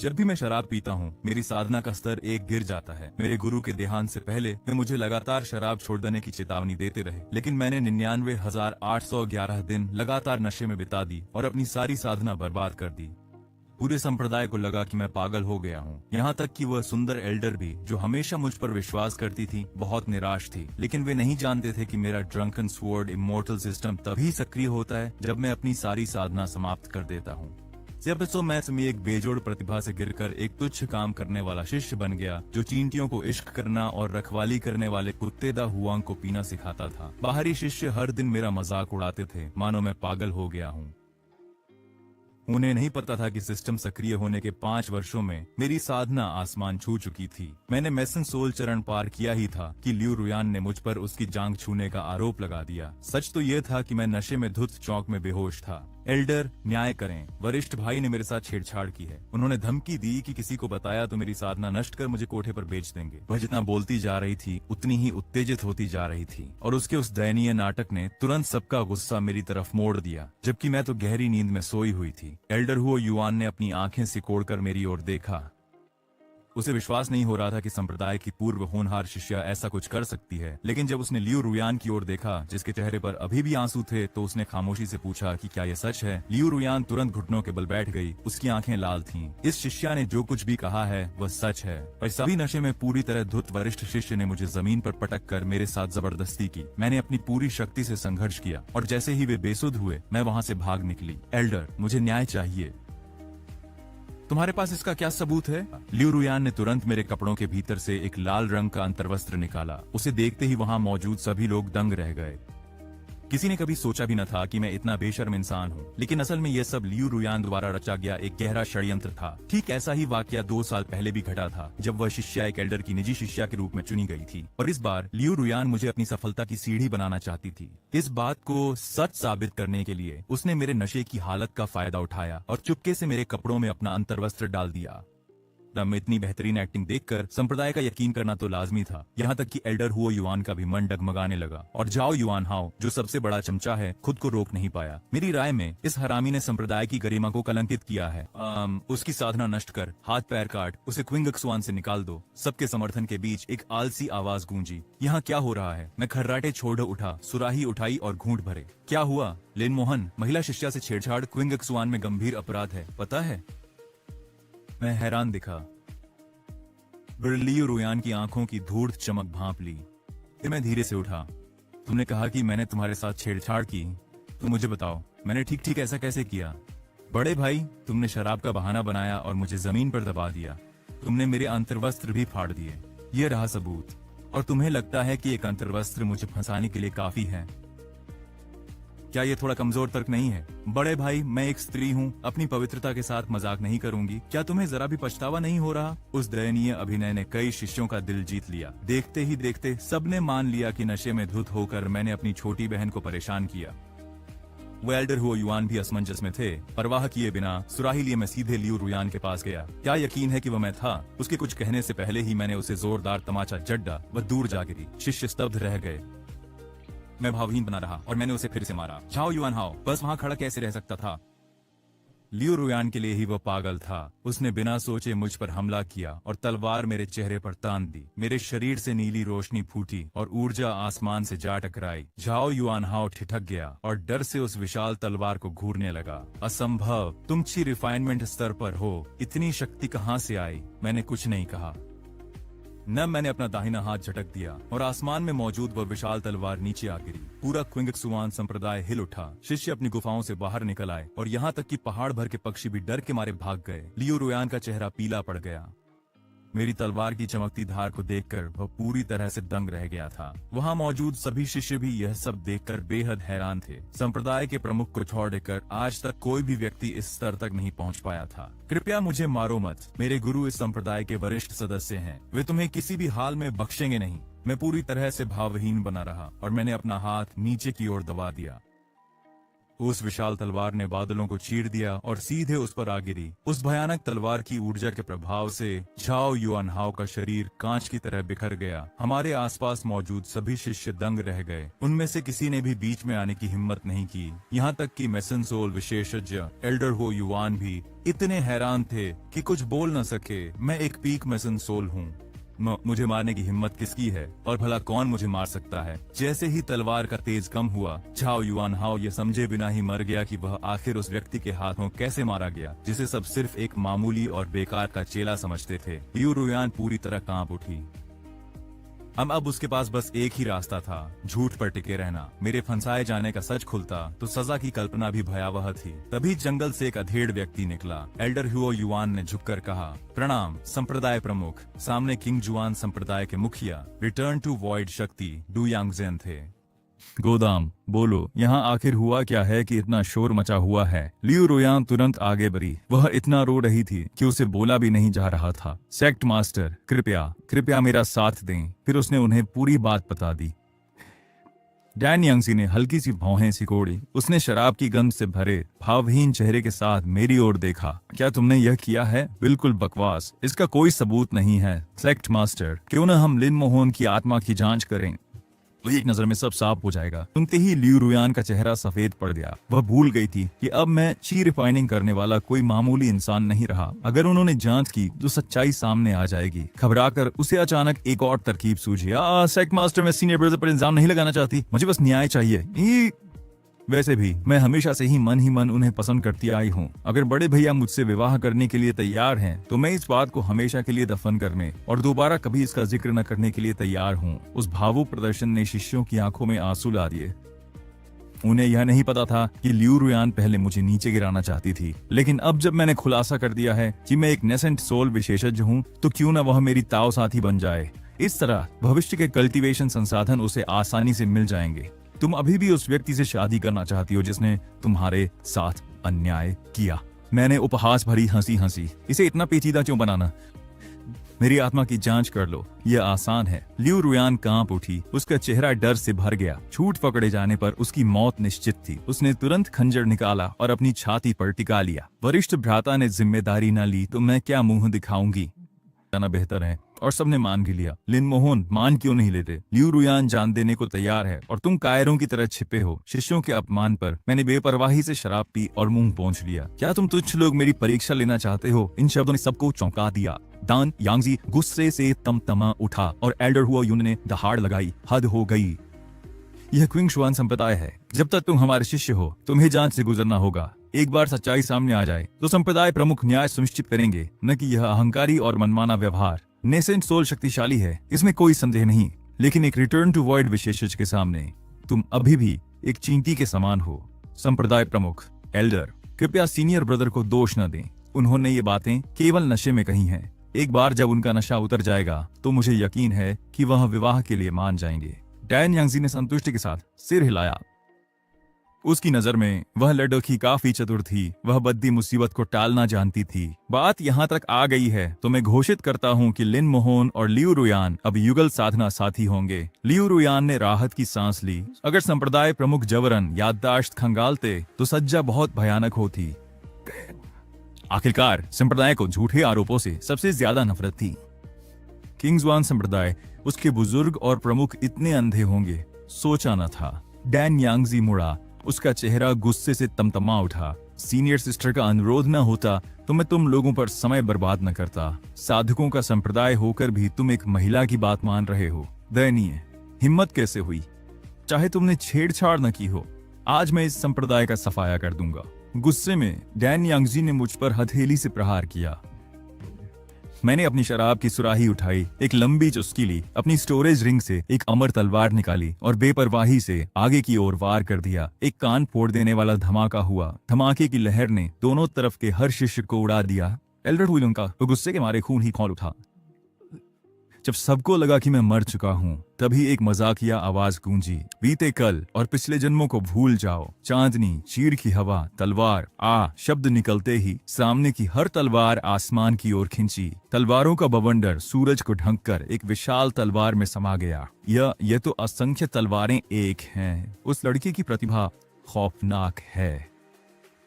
जब भी मैं शराब पीता हूँ मेरी साधना का स्तर एक गिर जाता है। मेरे गुरु के देहांत से पहले वे मुझे लगातार शराब छोड़ देने की चेतावनी देते रहे, लेकिन मैंने 99,811 दिन लगातार नशे में बिता दी और अपनी सारी साधना बर्बाद कर दी। पूरे संप्रदाय को लगा कि मैं पागल हो गया हूँ। यहाँ तक कि वह सुंदर एल्डर भी, जो हमेशा मुझ पर विश्वास करती थी, बहुत निराश थी। लेकिन वे नहीं जानते थे कि मेरा ड्रंकन स्वॉर्ड इमोर्टल सिस्टम तभी सक्रिय होता है जब मैं अपनी सारी साधना समाप्त कर देता हूँ। जब तो मैं एक बेजोड़ प्रतिभा से गिरकर एक तुच्छ काम करने वाला शिष्य बन गया, जो चींटियों को इश्क करना और रखवाली करने वाले कुत्ते दा हुआंग को पीना सिखाता था। बाहरी शिष्य हर दिन मेरा मजाक उड़ाते थे, मानो मैं पागल हो गया हूँ। उन्हें नहीं पता था कि सिस्टम सक्रिय होने के 5 वर्षों में मेरी साधना आसमान छू चुकी थी। मैंने मेसन सोल चरण पार किया ही था कि लियू रुयान ने मुझ पर उसकी जांघ छूने का आरोप लगा दिया। सच तो यह था कि मैं नशे में धुत चौक में बेहोश था। एल्डर, न्याय करें, वरिष्ठ भाई ने मेरे साथ छेड़छाड़ की है। उन्होंने धमकी दी कि किसी को बताया तो मेरी साधना नष्ट कर मुझे कोठे पर बेच देंगे। वह जितना बोलती जा रही थी उतनी ही उत्तेजित होती जा रही थी, और उसके उस दयनीय नाटक ने तुरंत सबका गुस्सा मेरी तरफ मोड़ दिया, जबकि मैं तो गहरी नींद में सोई हुई थी। एल्डर हुओ युआन ने अपनी आंखें सिकोड़कर मेरी ओर देखा। उसे विश्वास नहीं हो रहा था कि संप्रदाय की पूर्व होनहार शिष्या ऐसा कुछ कर सकती है। लेकिन जब उसने लियू रुयान की ओर देखा, जिसके चेहरे पर अभी भी आंसू थे, तो उसने खामोशी से पूछा कि क्या यह सच है। लियू रुयान तुरंत घुटनों के बल बैठ गई। उसकी आंखें लाल थीं। इस शिष्या ने जो कुछ भी कहा है वह सच है। पर सभी नशे में पूरी तरह धुत वरिष्ठ शिष्य ने मुझे जमीन पर पटक कर मेरे साथ जबरदस्ती की। मैंने अपनी पूरी शक्ति से संघर्ष किया, और जैसे ही वे बेसुध हुए मैं वहाँ से भाग निकली। एल्डर, मुझे न्याय चाहिए। तुम्हारे पास इसका क्या सबूत है? लियू रुयान ने तुरंत मेरे कपड़ों के भीतर से एक लाल रंग का अंतर्वस्त्र निकाला। उसे देखते ही वहां मौजूद सभी लोग दंग रह गए। किसी ने कभी सोचा भी न था कि मैं इतना बेशर्म इंसान हूँ, लेकिन असल में यह सब लियू रुयान द्वारा रचा गया एक गहरा षड्यंत्र था। ठीक ऐसा ही वाकया 2 साल पहले भी घटा था, जब वह शिष्या एक एल्डर की निजी शिष्या के रूप में चुनी गई थी। और इस बार लियू रुयान मुझे अपनी सफलता की सीढ़ी बनाना चाहती थी। इस बात को सच साबित करने के लिए उसने मेरे नशे की हालत का फायदा उठाया और चुपके से मेरे कपड़ों में अपना अंतर्वस्त्र डाल दिया। में इतनी बेहतरीन एक्टिंग देखकर संप्रदाय का यकीन करना तो लाजमी था। यहाँ तक कि एल्डर हुओ युआन का भी मन डगमगाने लगा, और जाओ युआन हाओ, जो सबसे बड़ा चमचा है, खुद को रोक नहीं पाया। मेरी राय में इस हरामी ने संप्रदाय की गरिमा को कलंकित किया है। उसकी साधना नष्ट कर, हाथ पैर काट, उसे क्विंगक्सुआन से निकाल दो। सबके समर्थन के बीच एक आलसी आवाज गूंजी, यहाँ क्या हो रहा है? मैं खर्राटे छोड़ उठा, सुराही उठाई और घूंट भरे। क्या हुआ? लेन मोहन, महिला शिष्या से छेड़छाड़ क्विंगक्सुआन में गंभीर अपराध है, पता है? मैं हैरान दिखा। लियू रुयान की आंखों की धूर्त चमक भांप ली। फिर मैं धीरे से उठा। तुमने कहा कि मैंने तुम्हारे साथ छेड़छाड़ की, तो मुझे बताओ, मैंने ठीक ठीक ऐसा कैसे किया? बड़े भाई, तुमने शराब का बहाना बनाया और मुझे जमीन पर दबा दिया। तुमने मेरे अंतर्वस्त्र भी फाड़ दिए। यह रहा सबूत। और तुम्हें लगता है कि एक अंतर्वस्त्र मुझे फंसाने के लिए काफी है? क्या ये थोड़ा कमजोर तर्क नहीं है? बड़े भाई, मैं एक स्त्री हूँ, अपनी पवित्रता के साथ मजाक नहीं करूंगी। क्या तुम्हें जरा भी पछतावा नहीं हो रहा? उस दयनीय अभिनय ने कई शिष्यों का दिल जीत लिया। देखते ही देखते सबने मान लिया कि नशे में धुत होकर मैंने अपनी छोटी बहन को परेशान किया। वो एल्डर हुओ युआन भी असमंजस में थे। परवाह किए बिना सुराही लिए मैं सीधे लियू रुयान के पास गया। क्या यकीन है कि वह मैं था? उसके कुछ कहने से पहले ही मैंने उसे जोरदार तमाचा जड्डा। वह दूर जा गिरी। शिष्य स्तब्ध रह गए। मैं भावहीन बना रहा और मैंने उसे फिर से मारा। जाओ युआन हाओ, बस वहां खड़ा कैसे रह सकता था? लियू रुयान के लिए ही वह पागल था। उसने बिना सोचे मुझ पर हमला किया और तलवार मेरे चेहरे पर तान दी। मेरे शरीर से नीली रोशनी फूटी और ऊर्जा आसमान से जा टकराई। जाओ युआन हाओ ठिठक गया और डर से उस विशाल तलवार को घूरने लगा। असंभव, तुम अच्छी रिफाइनमेंट स्तर पर हो, इतनी शक्ति कहाँ से आई? मैंने कुछ नहीं कहा। न मैंने अपना दाहिना हाथ झटक दिया और आसमान में मौजूद वह विशाल तलवार नीचे आ गिरी। पूरा क्विंगक्सुआन संप्रदाय हिल उठा। शिष्य अपनी गुफाओं से बाहर निकल आए और यहाँ तक कि पहाड़ भर के पक्षी भी डर के मारे भाग गए। लियू रुयान का चेहरा पीला पड़ गया। मेरी तलवार की चमकती धार को देखकर वह पूरी तरह से दंग रह गया था। वहां मौजूद सभी शिष्य भी यह सब देखकर बेहद हैरान थे। संप्रदाय के प्रमुख को छोड़कर आज तक कोई भी व्यक्ति इस स्तर तक नहीं पहुंच पाया था। कृपया मुझे मारो मत। मेरे गुरु इस संप्रदाय के वरिष्ठ सदस्य हैं। वे तुम्हें किसी भी हाल में बख्शेंगे नहीं। मैं पूरी तरह से भावहीन बना रहा और मैंने अपना हाथ नीचे की ओर दबा दिया। उस विशाल तलवार ने बादलों को चीर दिया और सीधे उस पर आ गिरी। उस भयानक तलवार की ऊर्जा के प्रभाव से झाओ युआन हाओ का शरीर कांच की तरह बिखर गया। हमारे आसपास मौजूद सभी शिष्य दंग रह गए। उनमें से किसी ने भी बीच में आने की हिम्मत नहीं की। यहाँ तक कि मेसन सोल विशेषज्ञ एल्डर हो युआन भी इतने हैरान थे कि कुछ बोल न सके। मैं एक पीक मेसन सोल हूँ, मुझे मारने की हिम्मत किसकी है और भला कौन मुझे मार सकता है। जैसे ही तलवार का तेज कम हुआ, झाओ युआन हाओ ये समझे बिना ही मर गया कि वह आखिर उस व्यक्ति के हाथों कैसे मारा गया जिसे सब सिर्फ एक मामूली और बेकार का चेला समझते थे। लियू रुयान पूरी तरह कांप उठी। अब उसके पास बस एक ही रास्ता था, झूठ पर टिके रहना। मेरे फंसाए जाने का सच खुलता तो सजा की कल्पना भी भयावह थी। तभी जंगल से एक अधेड़ व्यक्ति निकला। एल्डर हुओ युआन ने झुककर कहा, प्रणाम संप्रदाय प्रमुख। सामने किंग जुआन संप्रदाय के मुखिया रिटर्न टू वॉइड शक्ति डू यांगजेन थे। गोदाम, बोलो यहाँ आखिर हुआ क्या है कि इतना शोर मचा हुआ है। लियू रुयान तुरंत आगे बढ़ी। वह इतना रो रही थी कि उसे बोला भी नहीं जा रहा था। सेक्ट मास्टर, कृपया मेरा साथ दें। फिर उसने उन्हें पूरी बात बता दी। डैन यांगजी ने हल्की सी भौहें सिकोड़ी। उसने शराब की गंध से भरे भावहीन चेहरे के साथ मेरी ओर देखा। क्या तुमने यह किया है? बिल्कुल बकवास, इसका कोई सबूत नहीं है। सेक्ट मास्टर, क्यों न हम लिन मोहन की आत्मा की जांच करें, एक नजर में सब साफ हो जाएगा। सुनते ही लियू रुयान का चेहरा सफेद पड़ गया। वह भूल गई थी कि अब मैं ची रिफाइनिंग करने वाला कोई मामूली इंसान नहीं रहा। अगर उन्होंने जांच की तो सच्चाई सामने आ जाएगी। घबराकर उसे अचानक एक और तरकीब सूझी। सेक्ट मास्टर, मैं सीनियर ब्रदर पर इल्जाम नहीं लगाना चाहती, मुझे बस न्याय चाहिए। वैसे भी मैं हमेशा से ही मन उन्हें पसंद करती आई हूँ। अगर बड़े भैया मुझसे विवाह करने के लिए तैयार हैं, तो मैं इस बात को हमेशा के लिए दफन करने और दोबारा कभी इसका जिक्र न करने के लिए तैयार हूँ। उस भावुक प्रदर्शन ने शिष्यों की आंखों में आंसू ला दिए। उन्हें यह नहीं पता था कि लियू रुयान पहले मुझे नीचे गिराना चाहती थी, लेकिन अब जब मैंने खुलासा कर दिया है कि मैं एक नेसेंट सोल विशेषज्ञ हूँ, तो क्यों न वह मेरी ताव साथी बन जाए। इस तरह भविष्य के कल्टीवेशन संसाधन उसे आसानी से मिल जाएंगे। तुम अभी भी उस व्यक्ति से शादी करना चाहती हो जिसने तुम्हारे साथ अन्याय किया। मैंने उपहास भरी हंसी हंसी। इसे इतना पेचीदा क्यों बनाना? मेरी आत्मा की जांच कर लो, यह आसान है। लियू रुयान कांप उठी। उसका चेहरा डर से भर गया। झूठ पकड़े जाने पर उसकी मौत निश्चित थी। उसने तुरंत खंजर निकाला और अपनी छाती पर टिका लिया। वरिष्ठ भ्राता ने जिम्मेदारी न ली तो मैं क्या मुंह दिखाऊंगी? जाना बेहतर है। और सबने मान भी लिया। लिन मोहन मान क्यों नहीं लेते? लियू रुयान जान देने को तैयार है और तुम कायरों की तरह छिपे हो। शिष्यों के अपमान पर मैंने बेपरवाही से शराब पी और मुंह पोंछ लिया। क्या तुम तुच्छ लोग मेरी परीक्षा लेना चाहते हो? इन शब्दों ने सबको चौंका दिया। दान यांगजी गुस्से से तमतमा उठा और एल्डर हुआ यून ने दहाड़ लगाई। हद हो गई। यह क्विंग शुआन संप्रदाय है। जब तक तुम हमारे शिष्य हो, तुम्हें जांच से गुजरना होगा। एक बार सच्चाई सामने आ जाए तो संप्रदाय प्रमुख न्याय सुनिश्चित करेंगे, न कि यह अहंकारी और मनमाना व्यवहार। नेसेंट सोल शक्तिशाली है, इसमें कोई संदेह नहीं, लेकिन एक रिटर्न टू वॉइड विशेषज्ञ के सामने तुम अभी भी एक चींटी के समान हो। संप्रदाय प्रमुख एल्डर, कृपया सीनियर ब्रदर को दोष न दें। उन्होंने ये बातें केवल नशे में कही हैं। एक बार जब उनका नशा उतर जाएगा तो मुझे यकीन है कि वह विवाह के लिए मान जाएंगे। डैन यांगजी ने संतुष्टि के साथ सिर हिलाया। उसकी नजर में वह लड़की काफी चतुर थी। वह बद्दी मुसीबत को टालना जानती थी। बात यहाँ तक आ गई है तो मैं घोषित करता हूँ कि लिन मोहन और लियू रुयान अब युगल साधना साथी होंगे। लियू रुयान ने राहत की सांस ली। अगर संप्रदाय प्रमुख जबरन याददाश्त खंगालते तो सज्जा बहुत भयानक होती। आखिरकार संप्रदाय को झूठे आरोपों से सबसे ज्यादा नफरत थी। किंग्सवान संप्रदाय, उसके बुजुर्ग और प्रमुख इतने अंधे होंगे, सोचा न था। डैन यांगजी मुड़ा। उसका चेहरा गुस्से से तमतमा उठा। सीनियर सिस्टर का अनुरोध न होता तो मैं तुम लोगों पर समय बर्बाद न करता। साधकों का संप्रदाय होकर भी तुम एक महिला की बात मान रहे हो। दयनीय। हिम्मत कैसे हुई? चाहे तुमने छेड़छाड़ न की हो, आज मैं इस संप्रदाय का सफाया कर दूंगा। गुस्से में डैन यांगजी ने मुझ पर हथेली से प्रहार किया। मैंने अपनी शराब की सुराही उठाई, एक लंबी चुस्की ली, अपनी स्टोरेज रिंग से एक अमर तलवार निकाली और बेपरवाही से आगे की ओर वार कर दिया। एक कान फोड़ देने वाला धमाका हुआ। धमाके की लहर ने दोनों तरफ के हर शिष्य को उड़ा दिया। एल्डर हुइलुंग का गुस्से के मारे खून ही खौल उठा। जब सबको लगा कि मैं मर चुका हूँ, तभी एक मजाकिया आवाज गूंजी, बीते कल और पिछले जन्मों को भूल जाओ। चांदनी, चीर की हवा, तलवार शब्द निकलते ही सामने की हर तलवार आसमान की ओर खिंची। तलवारों का बवंडर सूरज को ढंककर एक विशाल तलवार में समा गया। यह तो असंख्य तलवारें एक हैं। उस लड़की की प्रतिभा खौफनाक है।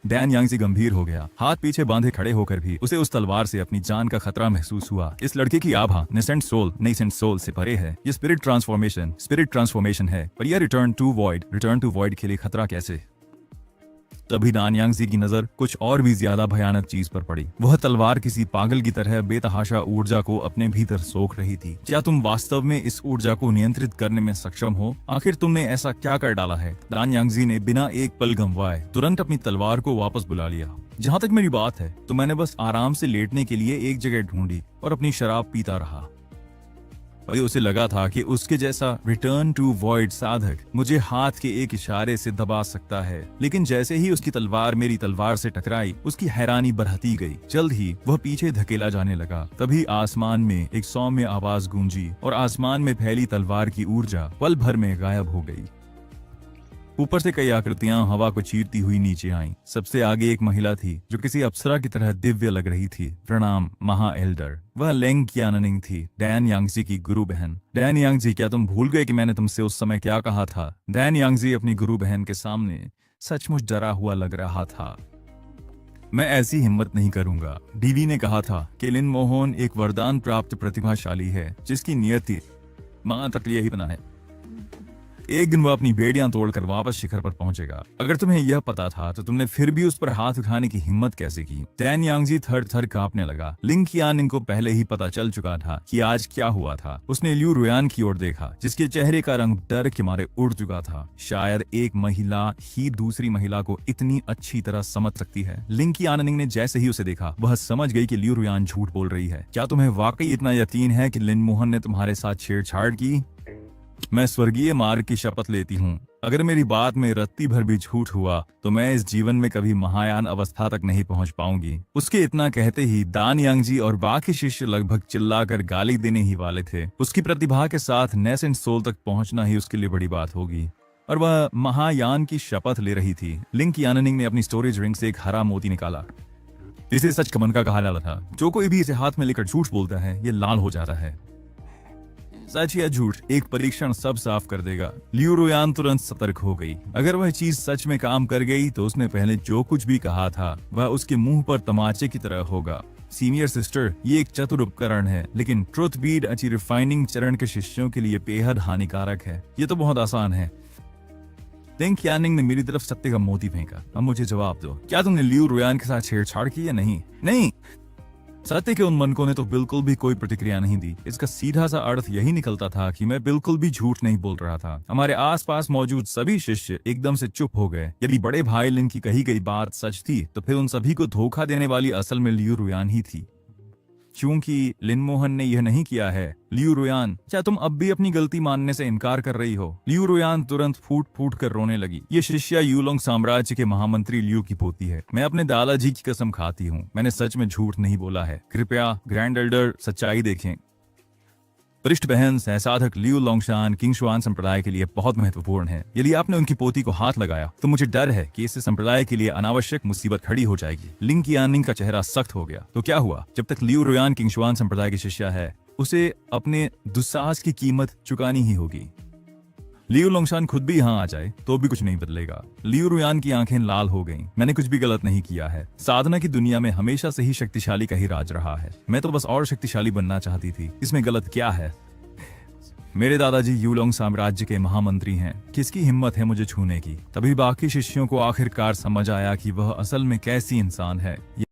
डैन यांगजी गंभीर हो गया। हाथ पीछे बांधे खड़े होकर भी उसे उस तलवार से अपनी जान का खतरा महसूस हुआ। इस लड़के की आभा नेसेंट सोल से परे है। ये स्पिरिट ट्रांसफॉर्मेशन है, पर यह रिटर्न टू वॉइड के लिए खतरा कैसे? तभी डान यांगजी की नजर कुछ और भी ज्यादा भयानक चीज पर पड़ी। वह तलवार किसी पागल की तरह बेतहाशा ऊर्जा को अपने भीतर सोख रही थी। क्या तुम वास्तव में इस ऊर्जा को नियंत्रित करने में सक्षम हो? आखिर तुमने ऐसा क्या कर डाला है? डान यांगजी ने बिना एक पल गंवाए तुरंत अपनी तलवार को वापस बुला लिया। जहाँ तक मेरी बात है तो मैंने बस आराम से लेटने के लिए एक जगह ढूंढी और अपनी शराब पीता रहा। वही उसे लगा था कि उसके जैसा रिटर्न टू वॉइड साधक मुझे हाथ के एक इशारे से दबा सकता है। लेकिन जैसे ही उसकी तलवार मेरी तलवार से टकराई, उसकी हैरानी बढ़ती गई। जल्द ही वह पीछे धकेला जाने लगा। तभी आसमान में एक सौम्य आवाज गूंजी और आसमान में फैली तलवार की ऊर्जा पल भर में गायब हो गई। ऊपर से कई आकृतियां हवा को चीरती हुई नीचे आईं। सबसे आगे एक महिला थी जो किसी अप्सरा की तरह दिव्य लग रही थी। प्रणाम महा एल्डर। वह लेंग क्याननिंग थी, डैन यांगजी की गुरु बहन। डैन यांगजी, क्या तुम भूल गए कि मैंने तुमसे उस समय क्या कहा था? डैन यांगजी अपनी गुरु बहन के सामने सचमुच डरा हुआ लग रहा था। मैं ऐसी हिम्मत नहीं करूंगा। डीवी ने कहा था कि लिन मोहन एक वरदान प्राप्त प्रतिभाशाली है जिसकी नियति मां तक यही बना है। एक दिन वह अपनी बेड़ियां तोड़कर वापस शिखर पर पहुंचेगा। अगर तुम्हें यह पता था तो तुमने फिर भी उस पर हाथ उठाने की हिम्मत कैसे की? डैन यांगजी थर थर कांपने लगा। लिंग कियानिंग को पहले ही पता चल चुका था कि आज क्या हुआ था। उसने लियू रुयान की ओर देखा जिसके चेहरे का रंग डर के मारे उड़ चुका था। शायद एक महिला ही दूसरी महिला को इतनी अच्छी तरह समझ सकती है। लिंग कियानिंग ने जैसे ही उसे देखा, वह समझ गई कि लियू रुयान झूठ बोल रही है। क्या तुम्हें वाकई इतना यकीन है कि लिन मोहन ने तुम्हारे साथ छेड़छाड़ की? मैं स्वर्गीय मार्ग की शपथ लेती हूँ, अगर मेरी बात में रत्ती भर भी झूठ हुआ तो मैं इस जीवन में कभी महायान अवस्था तक नहीं पहुँच पाऊंगी। उसके इतना कहते ही डान यांगजी और बाकी शिष्य लगभग चिल्लाकर गाली देने ही वाले थे। उसकी प्रतिभा के साथ नेसेंट सोल तक पहुंचना ही उसके लिए बड़ी बात होगी, और वह महायान की शपथ ले रही थी। लिंग कियानिंग ने अपनी स्टोरेज रिंग से एक हरा मोती निकाला। इसे सच कमन का कहा जाता था। जो कोई भी इसे हाथ में लेकर झूठ बोलता है, ये लाल हो जाता है। सच या झूठ, एक परीक्षण सब साफ कर देगा। लियू रुयान तुरंत सतर्क हो गई। अगर वह चीज सच में काम कर गई तो उसने पहले जो कुछ भी कहा था वह उसके मुंह पर तमाचे की तरह होगा। सीनियर सिस्टर, ये एक चतुर उपकरण है, लेकिन ट्रुथ बीड अच्छी रिफाइनिंग चरण के शिष्यों के लिए बेहद हानिकारक है। ये तो बहुत आसान है। लिंग कियानिंग ने मेरी तरफ सत्य का मोती फेंका। अब मुझे जवाब दो, क्या तुमने लियू रुयान के साथ छेड़छाड़ की या नहीं? नहीं। सत्य के उन मनकों ने तो बिल्कुल भी कोई प्रतिक्रिया नहीं दी। इसका सीधा सा अर्थ यही निकलता था कि मैं बिल्कुल भी झूठ नहीं बोल रहा था। हमारे आसपास मौजूद सभी शिष्य एकदम से चुप हो गए। यदि बड़े भाई लिन की कही गई बात सच थी तो फिर उन सभी को धोखा देने वाली असल में लियू रुयान ही थी। क्योंकि लिन मोहन ने यह नहीं किया है। लियू रुयान, क्या तुम अब भी अपनी गलती मानने से इनकार कर रही हो? लियू रुयान तुरंत फूट फूट कर रोने लगी। ये शिष्या यूलोंग साम्राज्य के महामंत्री लियू की पोती है। मैं अपने दादाजी की कसम खाती हूँ, मैंने सच में झूठ नहीं बोला है। कृपया ग्रैंड एल्डर सच्चाई देखें। वरिष्ठ बहन सहसाधक लियू लोंगशान किंगशुआन संप्रदाय के लिए बहुत महत्वपूर्ण है। यदि आपने उनकी पोती को हाथ लगाया तो मुझे डर है कि इससे संप्रदाय के लिए अनावश्यक मुसीबत खड़ी हो जाएगी। लिंग कियानिंग का चेहरा सख्त हो गया। तो क्या हुआ? जब तक लियू रुयान किंगशुआन संप्रदाय की शिष्या है, उसे अपने दुस्साहस की कीमत चुकानी ही होगी। लियू लोंगशान खुद भी यहाँ आ जाए तो भी कुछ नहीं बदलेगा। लियू रुयान की आंखें लाल हो गईं। मैंने कुछ भी गलत नहीं किया है। साधना की दुनिया में हमेशा से ही शक्तिशाली का ही राज रहा है। मैं तो बस और शक्तिशाली बनना चाहती थी। इसमें गलत क्या है? मेरे दादाजी यूलोंग साम्राज्य के महामंत्री हैं। किसकी हिम्मत है मुझे छूने की? तभी बाकी शिष्यों को आखिरकार समझ आया कि वह असल में कैसी इंसान है।